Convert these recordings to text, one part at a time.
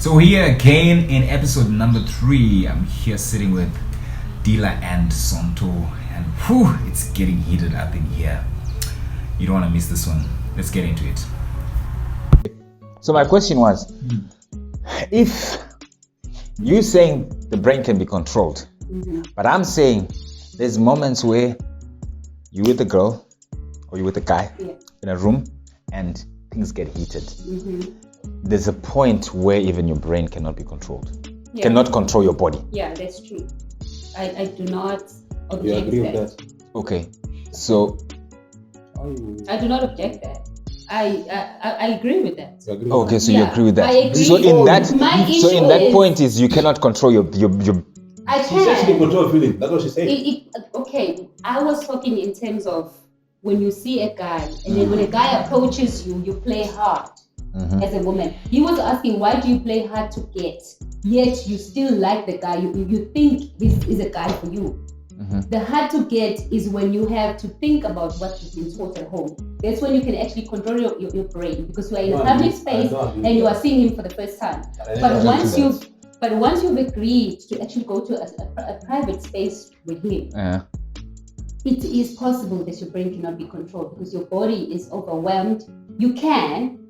So here again in episode number 3, I'm here sitting with Diller and Sonto, and whew, it's getting heated up in here. You don't want to miss this one. Let's get into it. So my question was, if you're saying the brain can be controlled, but I'm saying there's moments where you're with a girl or you're with a guy in a room and things get heated. There's a point where even your brain cannot be controlled, cannot control your body. Yeah, that's true. I do not object You agree with that? Okay, so I do not object that. I agree with that. You agree with okay, that? so you agree with that. I agree. So in that, My so in issue that is- point is you cannot control your I She said she can can. control feeling. That's what she said. Okay, I was talking in terms of when you see a guy and then when a guy approaches you, you play hard as a woman. He was asking, why do you play hard to get? Yet you still like the guy. You think this is a guy for you. The hard to get is when you have to think about what you've been taught at home. That's when you can actually control your brain, because you are in a public space and you are seeing him for the first time. But once you've agreed to actually go to a private space with him, it is possible that your brain cannot be controlled because your body is overwhelmed. You can,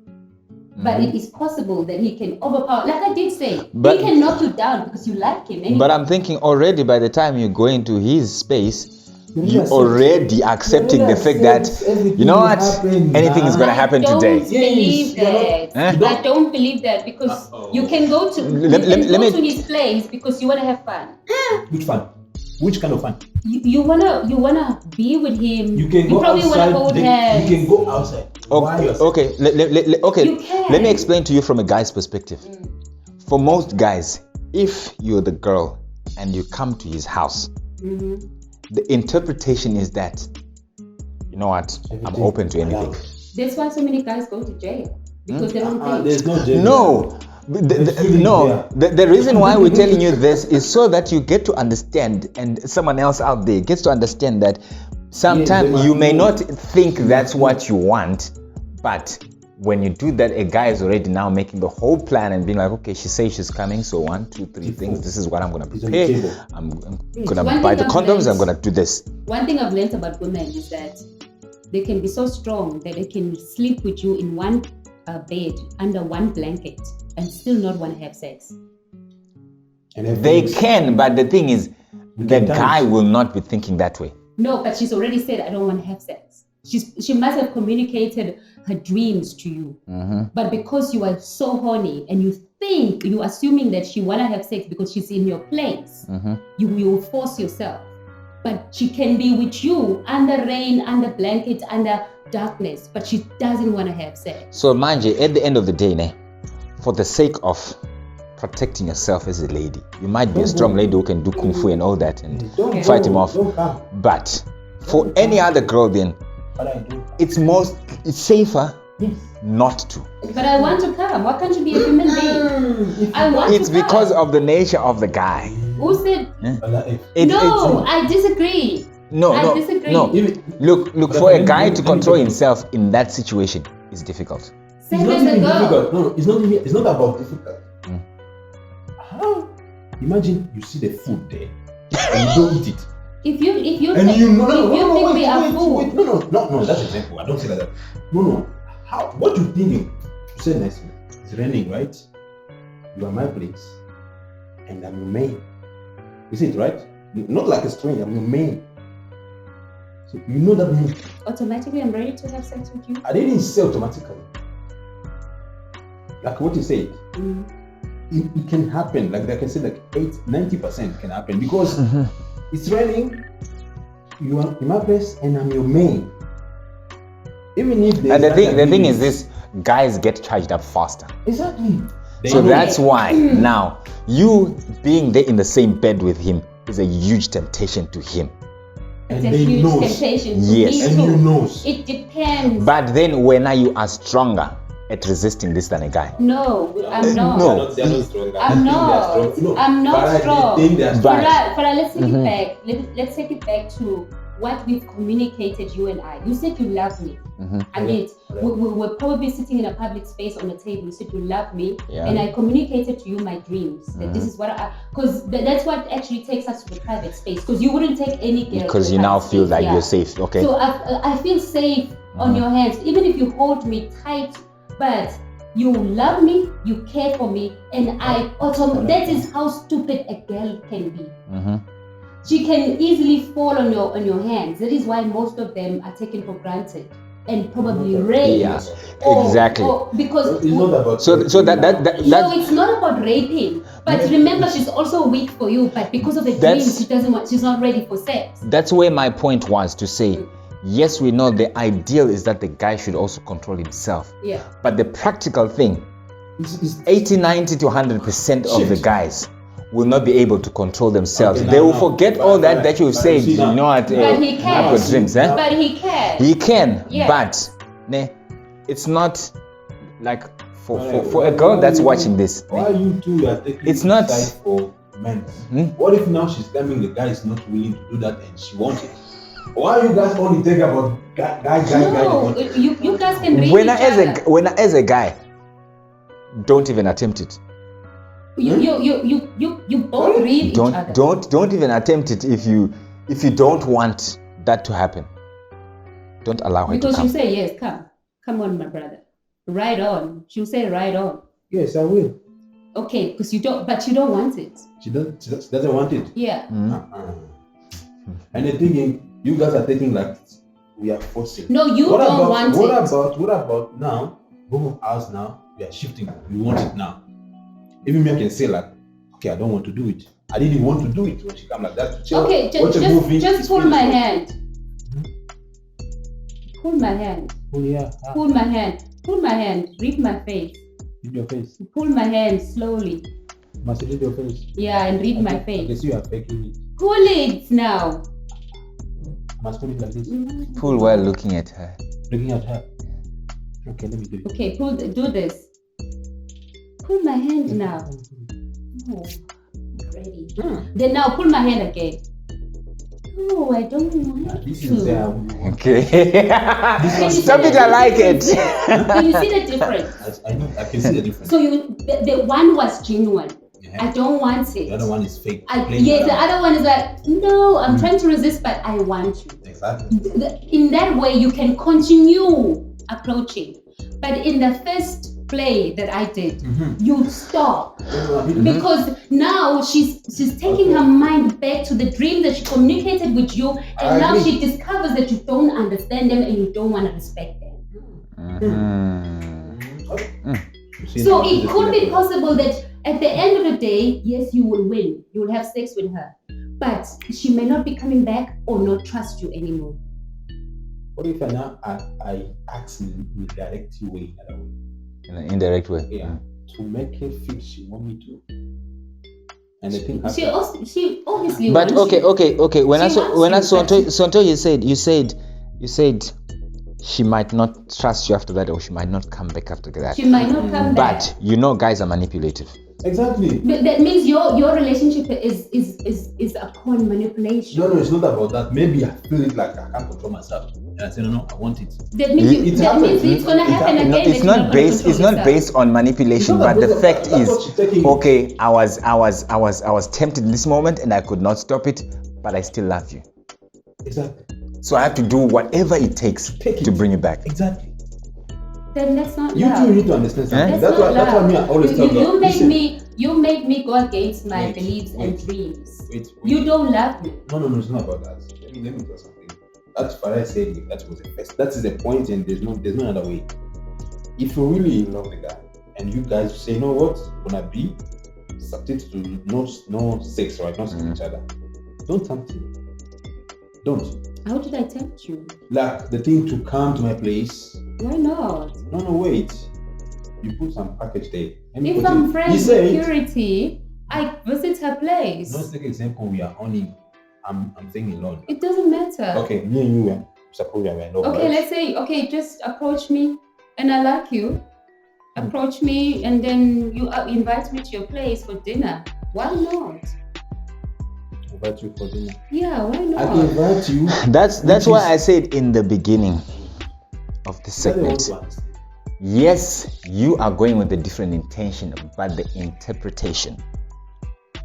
but it is possible that he can overpower. Like I did say, But- he can knock you down because you like him. Anyway. But I'm thinking already by the time you go into his space, you already accepting the fact that, you know what, anything is going to happen today. I don't believe that. I don't believe that because you can go to to his place because you want to have fun. Which fun? Which kind of fun? You wanna be with him. You can go probably outside. wanna hold hands. You can go outside. Why yourself? Okay, okay. You can. Let me explain to you from a guy's perspective. For most guys, if you're the girl and you come to his house, the interpretation is that, you know what, I'm open to anything. That's why so many guys go to jail because they don't think. There's no gender. No. The reason why we're telling you this is so that you get to understand, and someone else out there gets to understand that sometimes you may not think that's what you want, but when you do that, a guy is already now making the whole plan and being like, okay, she says she's coming, so 1, 2, 3 things. This is what I'm gonna prepare. I'm gonna buy the condoms. I'm gonna do this. One thing I've learned about women is that they can be so strong that they can sleep with you in one bed under one blanket and still not want to have sex. And They can, but the thing is, the guy will not be thinking that way. No, but she's already said, I don't want to have sex. She must have communicated her dreams to you. But because you are so horny and you're assuming that she want to have sex because she's in your place, you will force yourself. But she can be with you under rain, under blanket, under darkness, but she doesn't want to have sex. So mind you, at the end of the day, for the sake of protecting yourself as a lady, you might be a strong lady who can do kung fu and all that and fight him off. But for any other girl, then it's safer not to. But I want to come. Why can't you be a human being? I want It's to come. because of the nature of the guy. Who said? No, I disagree. I disagree. No. Look, for a guy to control himself in that situation is difficult. Same as a girl. No, it's not about difficult. How? Imagine you see the food there and you don't eat it. If you And think, you if you think we are food, No, that's an example. I don't say like that. No. How? What you think? You say next week. It's raining, right? You are my place, and I'm your maid. You see it, right? Not like a stranger. I'm your maid. So you know that means automatically I'm ready to have sex with you. I didn't say automatically. Like what you said, it can happen. Like I can say, like 90% can happen because it's raining. You are in my place, and I'm your maid. Even if And the thing is this, guys get charged up faster. Exactly. So that's why now you being there in the same bed with him is a huge temptation to him. It's And a they huge knows. temptation. to Yes. me And too. you knows. It depends. But then when are you are stronger at resisting this than a guy? No, I'm not. No. They're not strong. I'm not. I'm not strong. They think they're strong. But- Farai, let's take it back. Let's take it back to what we've communicated, you and I. You said you love me. And yet, we were probably sitting in a public space on a table. You said you love me. And I communicated to you my dreams. That this is what because that's what actually takes us to the private space. Because you wouldn't take any girl. Because you now feel like you're safe. Okay. So I feel safe on your hands. Even if you hold me tight, but you love me, you care for me, and that is how stupid a girl can be. She can easily fall on your hands. That is why most of them are taken for granted and probably raped. Yeah, exactly. Because It's not about so that no, it's not about raping. But remember, she's also weak for you. But because of the dream, she's not ready for sex. That's where my point was to say. Yes, we know the ideal is that the guy should also control himself. Yeah. But the practical thing, 80, 90 to 100% of the guys will not be able to control themselves. They will forget all that you said. You know what? But he can. I've got dreams, eh? But he can. He can. Yeah. But it's not like for a girl that's watching this. Why you two are taking It's not- side for men? What if now she's claiming the guy is not willing to do that and she wants it? Why you guys only think about guy? No, you guys can read When each other. as a guy, don't even attempt it. You both read each other. Don't even attempt it if you don't want that to happen. Don't allow her Because to come. you say yes, come on, my brother, right on. She'll say right on. Yes, I will. Okay, because you don't want it. She doesn't want it. Yeah. And the thing is, you guys are taking like we are forcing. No, you don't want it. What about now? Both of us now we are shifting. We want it now. Even me, I can say like, okay, I don't want to do it. I didn't want to do it when she come like that. Okay, just pull my hand. Pull my hand. Oh yeah. Pull my hand. Pull my hand. Read my face. Read your face. Pull my hand slowly. Must read your face. Yeah, and read my I face. guess you are faking it. Pull it now. Must put it like this. Pull while looking at her. Looking at her. Okay, let me do it. Okay, do this. Pull my hand now. Oh, ready. Then now pull my hand again. No, I don't want This to. is Okay. Stop it, I like it. Can you see the difference? I know. I can see the difference. So the one was genuine. I don't want it. The other one is fake. The other one is like, no, I'm trying to resist, but I want you. Exactly. In that way, you can continue approaching. But in the first play that I did, you stop. Because now she's taking her mind back to the dream that she communicated with you, and now she discovers that you don't understand them and you don't want to respect them. So it could be possible that at the end of the day, yes, you will win. You will have sex with her. But she may not be coming back or not trust you anymore. What if I ask in a direct way, In an indirect way. Yeah. To make her feel she want me to. And the thing happens. She obviously But wants you. okay. When I saw She Sonto, you said she might not trust you after that, or she might not come back after that. She might not come back. But you know, guys are manipulative. Exactly. But that means your relationship is upon manipulation. No, it's not about that. Maybe I feel it like I can't control myself. And I say, no, I want it. That means it's gonna happen again. No, it's not based. It's not based on manipulation. But the fact is, okay, I was tempted in this moment, and I could not stop it. But I still love you. Exactly. So I have to do whatever it takes to bring you back. Exactly. Then that's not You love. two need to understand something. That's That's why me I always tell you you. made me go against my beliefs and dreams. You don't love me. No, it's not about that. Let me tell something. That's what I said. That was the best. That is the point, and there's no other way. If you really love the guy, and you guys say, you know what, gonna be subject to no sex, right? Not seeing each other. Don't tempt me. Don't. How did I tempt you? Like the thing to come to my place. Why not? No, wait. You put some package there. If I'm friends with Purity, I visit her place. Let's take example. We are only. I'm saying alone. It doesn't matter. Okay, me and you were suppose we are alone. Okay, let's say just approach me, and I like you. Approach me, and then you invite me to your place for dinner. Why not? invite you for dinner. Yeah, why I not? can invite you. That's why I said in the beginning of the That's what I want segment. to understand. Yes, you are going with a different intention, but the interpretation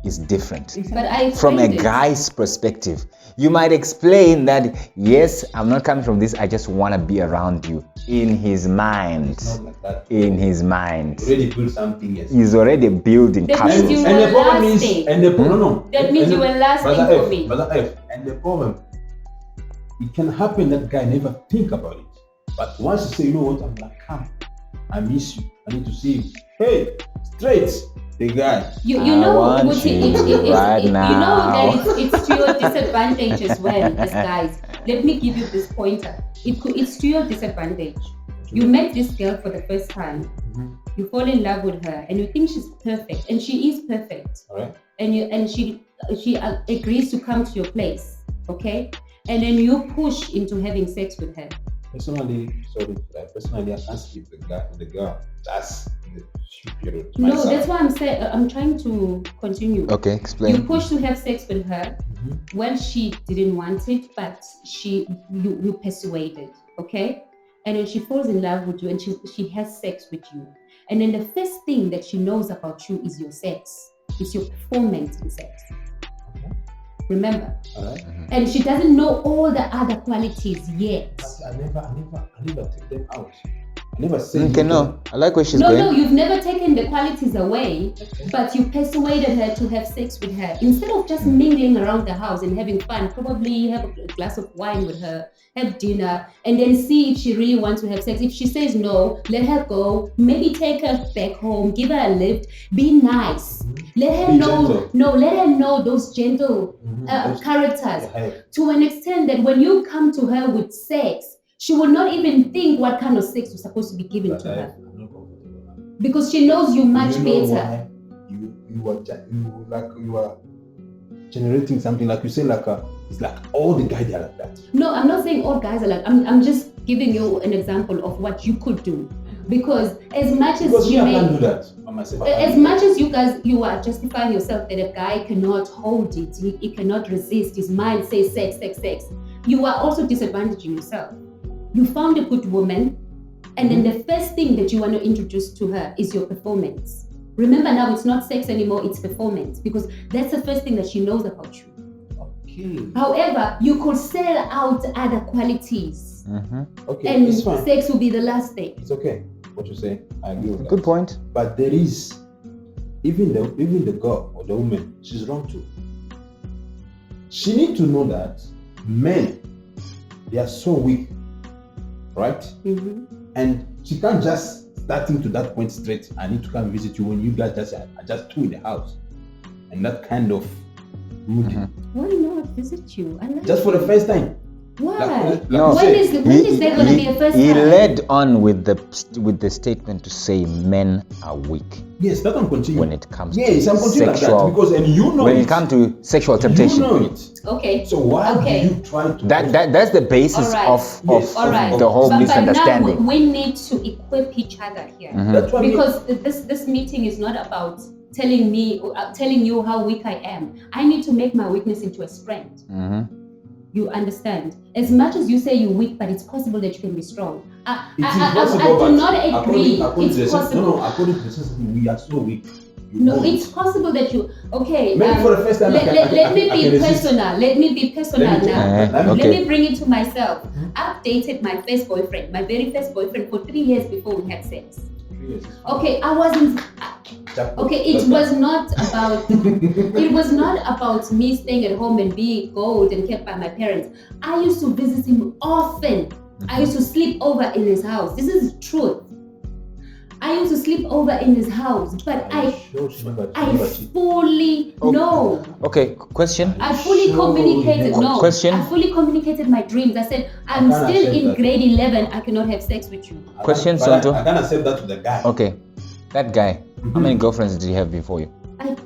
is different. But I From a explained it. guy's perspective, you might explain that, yes, I'm not coming from this, I just want to be around you. In his mind, It's not like that. in his mind, You already built something, yes. he's already building That means castles. you And the were problem is, lasting. and the problem, no. That means And you the- were lasting Brother for F, me. Brother F, and the problem, it can happen that guy never think about it. But once you say, you know what, I'm like, come, I miss you, I need to see you. Hey, straight, the guy. You I know, want Muti, you right you know now. that it's to your disadvantage as well as guys. Let me give you this pointer. It's to your disadvantage. You met this girl for the first time. Mhm. You fall in love with her, and you think she's perfect, and she is perfect. All right. And she agrees to come to your place, okay? And then you push into having sex with her. Personally, I can't sleep with the girl. That's the period. No, that's why I'm saying I'm trying to continue. Okay, You explain. push to have sex with her. Mhm. Well, she didn't want it, but you persuaded, okay? And then she falls in love with you, and she has sex with you. And then the first thing that she knows about you is your sex. It's your performance in sex. Okay. Remember? All right. And she doesn't know all the other qualities yet. But I never take them out. I never say. Okay, no, I like where she's No, going. no, you've never taken the qualities away, Okay. but you persuaded her to have sex with her. Instead of just mingling around the house and having fun, probably have a glass of wine with her, have dinner, and then see if she really wants to have sex. If she says no, let her go. Maybe take her back home, give her a lift, be nice. Let her Be know, gentle. no, let her know those gentle Those- characters Yeah. to an extent that when you come to her with sex, she will not even think what kind of sex you're supposed to be giving But to her I'm not comfortable now. because she knows you much You know better. why? You are generating something like you say it's like all the guys they are like that. No, I'm not saying all guys are like. I'm just giving you an example of what you could do, because as much as Because you me, I can't do may, that on myself. as much as you are justifying yourself that a guy cannot hold it, he cannot resist. His mind says sex, sex, sex. You are also disadvantaging yourself. You found a good woman, and then the first thing that you want to introduce to her is your performance. Remember now, it's not sex anymore, it's performance, because that's the first thing that she knows about you. Okay. However, you could sell out other qualities, Okay. and It's fine. sex will be the last thing. It's okay. What you say, I agree with that. Good point. But there is even the girl or the woman, she's wrong too. She need to know that men, they are so weak, right? Mhm. And she can't just starting to that point straight. I need to come visit you when you guys are just two in the house, and that kind of moody. Why not visit you? I like Just for the first time. Why? Like No. When is there going to be a first he time? led on with the statement to say men are weak Yes, that I'm continuing. when it comes Yes, to I'm continuing like that sexual. because and you know When it. it comes to sexual temptation, You know it. Okay. So why Okay. do you try to that's the basis All right. of Yes. All right. the whole But misunderstanding. now we need to equip each other here. That's why Because this meeting is not about telling you how weak I am. I need to make my weakness into a strength. You understand? As much as you say you're weak, but it's possible that you can be strong. I do not agree. According to It's the possible. No, according to the system, we are so weak. You No, know it's possible that you. Okay. Maybe for the first time, let me I be can resist. personal. Let me be personal Let me- now. let me- Okay. Let me bring it to myself. I've dated my first boyfriend, my very first boyfriend, for 3 years before we had sex. Okay, I wasn't. Okay, it was not about me staying at home and being gold and kept by my parents. I used to visit him often. I used to sleep over in his house. This is the truth. I used to sleep over in his house, but I fully know. Okay, question. I fully communicated. No, Question. I fully communicated my dreams. I said, I'm can't still accept in that. grade 11. I cannot have sex with you. Question, But Sonto. I can't accept that to the guy. Okay, that guy. How many girlfriends did he have before you?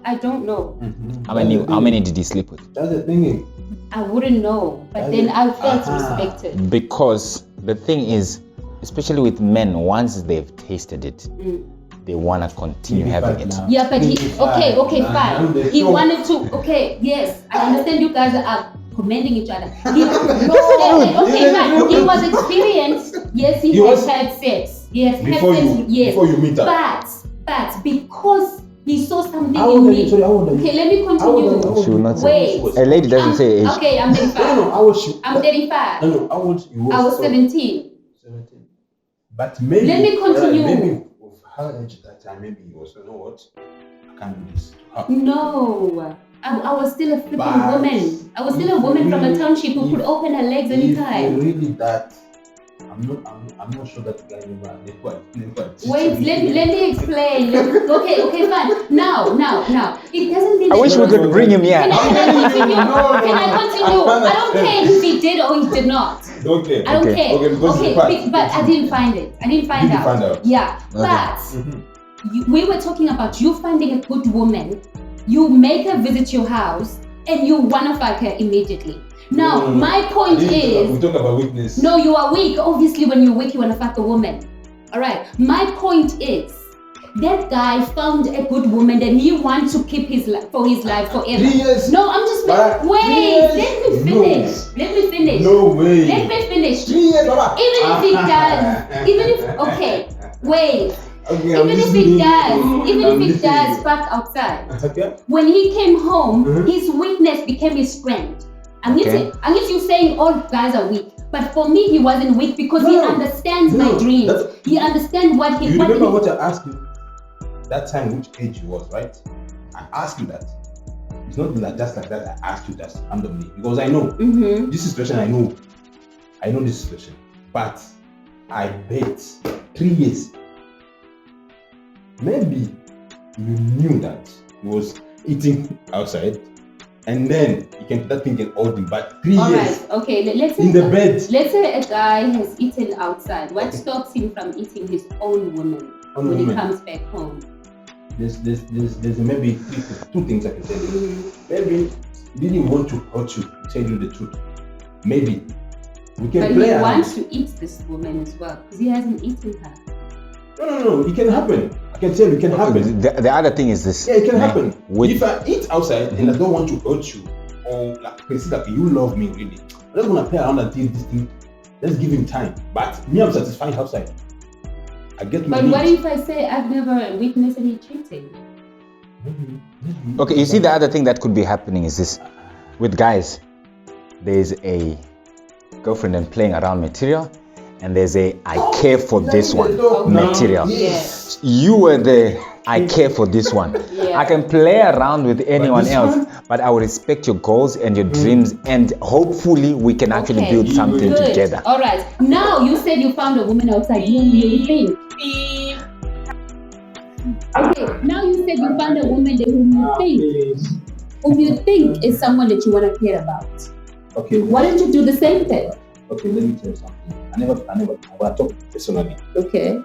I don't know. How many did he sleep with? That's the thing. I wouldn't know. But then I felt respected. Because the thing is, especially with men, once they've tasted it, they want to continue having it. Yeah, but fine. He wanted to. Okay, yes, I understand you guys are commending each other. He was experienced. Yes, he has had sex. Yes, before you meet her. But because he saw something in me. Okay, let me continue. She will not say. Wait. A lady doesn't say age. Okay, I'm 35. I'm 35. No, how old you was? I was 17. 17. But maybe. Let me continue. Maybe of her age at that time, maybe he was, you know what? I can't do this to her. No. I was still a flipping woman. I was still a woman from a township who could open her legs anytime. Really that. I'm not sure that guy never. Wait, let me explain. Okay, fine. Now. It doesn't mean. I wish we could bring him here. Can I continue? I don't care if he did or he did not. Okay. I don't care. Okay, but I didn't find it. I didn't find out. Yeah, okay. But we were talking about you finding a good woman. You make her visit your house and you wanna fuck her immediately. Now, my point is... We talk about weakness. No, you are weak. Obviously, when you're weak, you wanna fuck a woman. Alright, my point is, that guy found a good woman that he wants to keep his life forever. 3 years. No, I'm just... Wait, let me finish. No way. Let me finish. 3 years, Baba. Even if he does, okay, wait. Okay, even if he does fuck outside. Okay. When he came home, his weakness became his strength. I guess you're saying all guys are weak, but for me he wasn't weak because he understands my dreams. He understands what he. You remember what I asked you that time? Which age you was, right? I asked you that. It's not like just like that. I asked you that randomly because I know this situation. I know this situation, but I bet 3 years. Maybe you knew that he was eating outside, and then you can start thinking old him. But 3 years. Alright, okay. Let's say in the bed. Let's say a guy has eaten outside. What stops him from eating his own woman when he comes back home? There's maybe two things I can tell you. Maybe he didn't want to hurt you, to tell you the truth. Maybe we can play. But he wants to eat this woman as well because he hasn't eaten her. No. It can happen. I can tell you, it can happen. The other thing is this. Yeah, it can happen. If I eat outside and I don't want to hurt you, or like you love me really, I'm not gonna play around until this thing. Let's give him time. But me, I'm satisfied outside. I get my. But what if I say I've never witnessed any cheating? Maybe. Okay, you see, the other thing that could be happening is this: with guys, there's a girlfriend and playing around material. And there's a I care for this one material. Yes. You were the I care for this one. Yeah. I can play around with anyone else, but I will respect your goals and your dreams, and hopefully we can actually build something together. All right. Now you said you found a woman outside. You think? Okay. Now you said you found a woman that whom you think is someone that you want to care about. Okay. Why don't you do the same thing? Okay, let me tell you something. I never talk personally. Okay.